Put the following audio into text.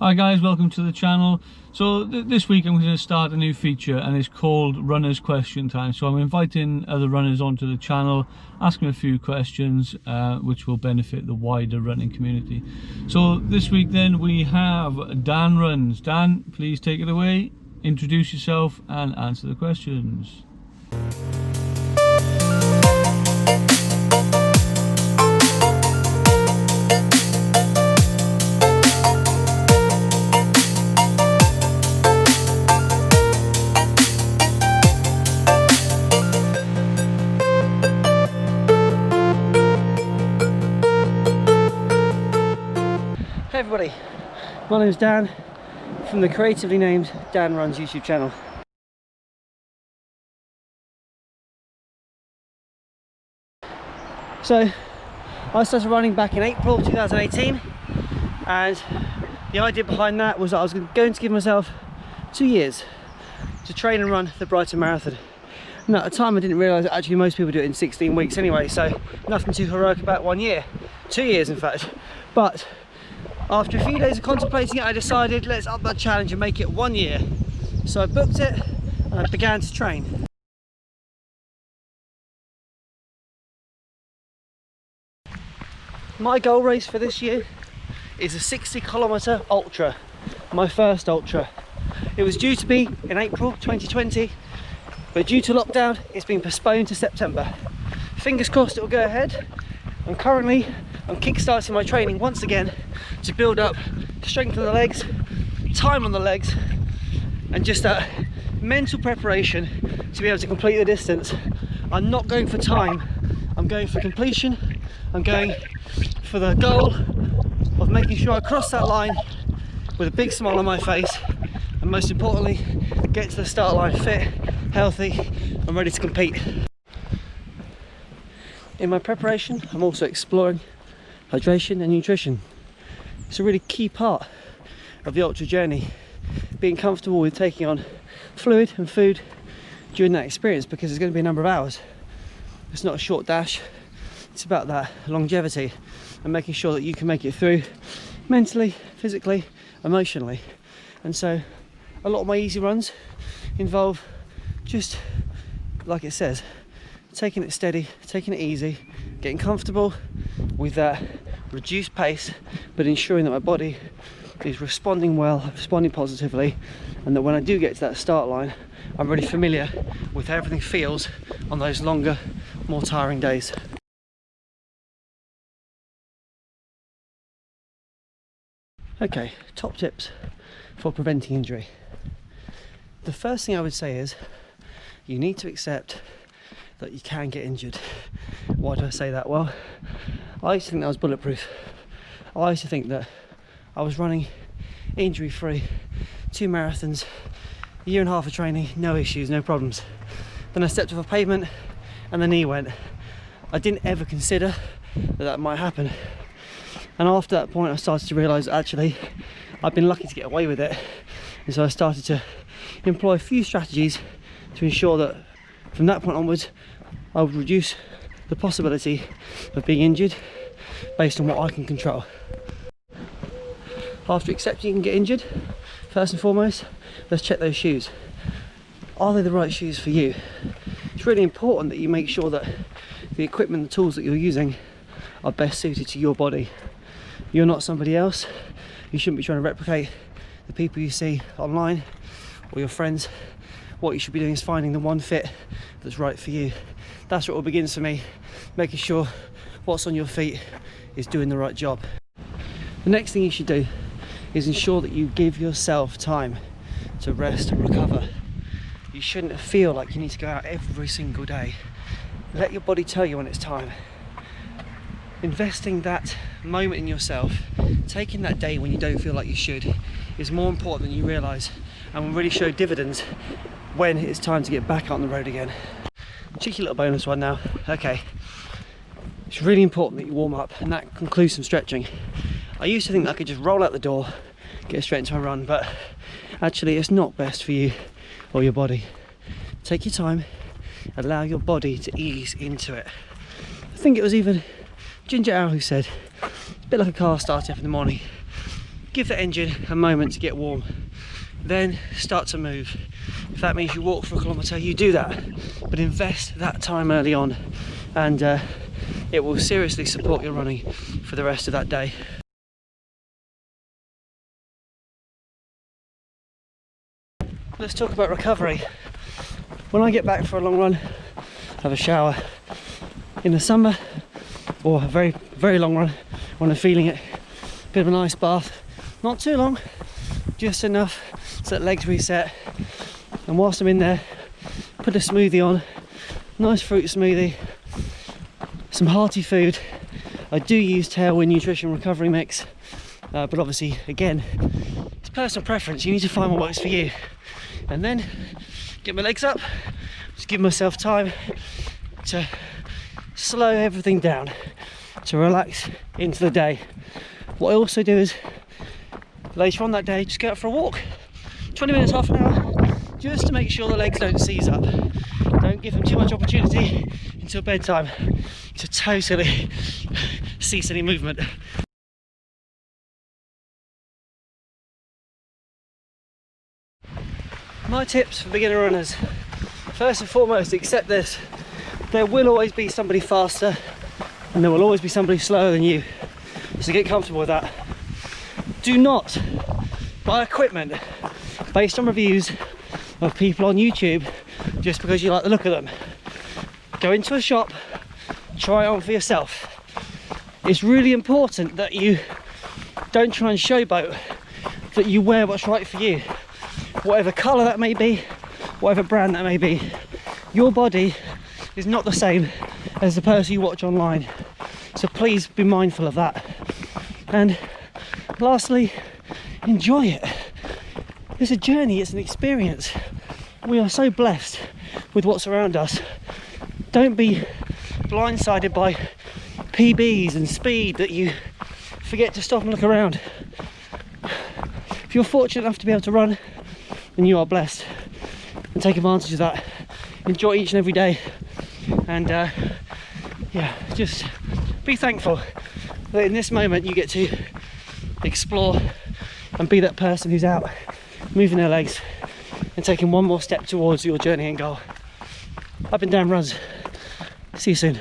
Hi guys, welcome to the channel. So this week I'm going to start a new feature and it's called Runners Question Time. So I'm inviting other runners onto the channel, asking a few questions which will benefit the wider running community. So this week then we have Dan Runs. Dan, please take it away, introduce yourself and answer the questions. Hey everybody, my name's Dan from the creatively named Dan Runs YouTube channel. So I started running back in April 2018 and the idea behind that was that I was going to give myself 2 years to train and run the Brighton Marathon. And at the time I didn't realise that actually most people do it in 16 weeks anyway, so nothing too heroic about 1 year, 2 years in fact. But after a few days of contemplating it, I decided let's up that challenge and make it 1 year. So I booked it and I began to train. My goal race for this year is a 60-kilometre ultra, my first ultra. It was due to be in April 2020, but due to lockdown it's been postponed to September. Fingers crossed it will go ahead. And currently I'm kickstarting my training once again to build up strength on the legs, time on the legs, and just that mental preparation to be able to complete the distance. I'm not going for time, I'm going for completion. I'm going for the goal of making sure I cross that line with a big smile on my face, and most importantly get to the start line fit, healthy and ready to compete. In my preparation I'm also exploring hydration and nutrition. It's a really key part of the ultra journey, being comfortable with taking on fluid and food during that experience, because it's going to be a number of hours. It's not a short dash, it's about that longevity and making sure that you can make it through mentally, physically, emotionally. And so a lot of my easy runs involve just, like it says, taking it steady, taking it easy, getting comfortable with that reduced pace, but ensuring that my body is responding well, responding positively, and that when I do get to that start line I'm really familiar with how everything feels on those longer, more tiring days. Okay, top tips for preventing injury. The first thing I would say is you need to accept that you can get injured. Why do I say that? Well, I used to think that was bulletproof. I used to think that I was running injury free, 2 marathons, a year and a half of training, no issues, no problems. Then I stepped off a pavement and the knee went. I didn't ever consider that that might happen. And after that point I started to realise actually I've been lucky to get away with it. And so I started to employ a few strategies to ensure that from that point onwards I would reduce the possibility of being injured based on what I can control. After accepting you can get injured, first and foremost, let's check those shoes. Are they the right shoes for you? It's really important that you make sure that the equipment, the tools that you're using are best suited to your body. You're not somebody else. You shouldn't be trying to replicate the people you see online or your friends. What you should be doing is finding the one fit that's right for you. That's what all begins for me, making sure what's on your feet is doing the right job. The next thing you should do is ensure that you give yourself time to rest and recover. You shouldn't feel like you need to go out every single day. Let your body tell you when it's time. Investing that moment in yourself, taking that day when you don't feel like you should, is more important than you realise, and will really show dividends when it's time to get back out on the road again. Cheeky little bonus one now. Okay, it's really important that you warm up, and that includes some stretching. I used to think that I could just roll out the door, get straight into a run, but actually it's not best for you or your body. Take your time, allow your body to ease into it. I think it was even Ginger Owl who said, it's a bit like a car starting up in the morning. give the engine a moment to get warm, then start to move. If that means you walk for a kilometre, you do that, but invest that time early on, and it will seriously support your running for the rest of that day. Let's talk about recovery. When I get back for a long run, have a shower. In the summer, or a very, very long run, when I'm feeling it, bit of an ice bath. Not too long, just enough so that legs reset. And whilst I'm in there, put a smoothie on, nice fruit smoothie, some hearty food. I do use Tailwind Nutrition Recovery Mix, but obviously, again, it's personal preference. You need to find what works for you. And then get my legs up, just give myself time to slow everything down, to relax into the day. What I also do is later on that day, just go out for a walk, 20 minutes, half an hour, just to make sure the legs don't seize up. Don't give them too much opportunity until bedtime to totally cease any movement. My tips for beginner runners: first and foremost, accept this. There will always be somebody faster and there will always be somebody slower than you. So get comfortable with that. Do not buy equipment based on reviews of people on YouTube just because you like the look of them. Go into a shop, try it on for yourself. It's really important that you don't try and showboat, that you wear what's right for you. Whatever colour that may be, whatever brand that may be, your body is not the same as the person you watch online. So please be mindful of that. And lastly, enjoy it. It's a journey, it's an experience. We are so blessed with what's around us. Don't be blindsided by PBs and speed that you forget to stop and look around. If you're fortunate enough to be able to run, then you are blessed, and take advantage of that. Enjoy each and every day, and yeah, just be thankful that in this moment you get to explore and be that person who's out moving their legs and taking one more step towards your journey and goal. Up and down runs. See you soon.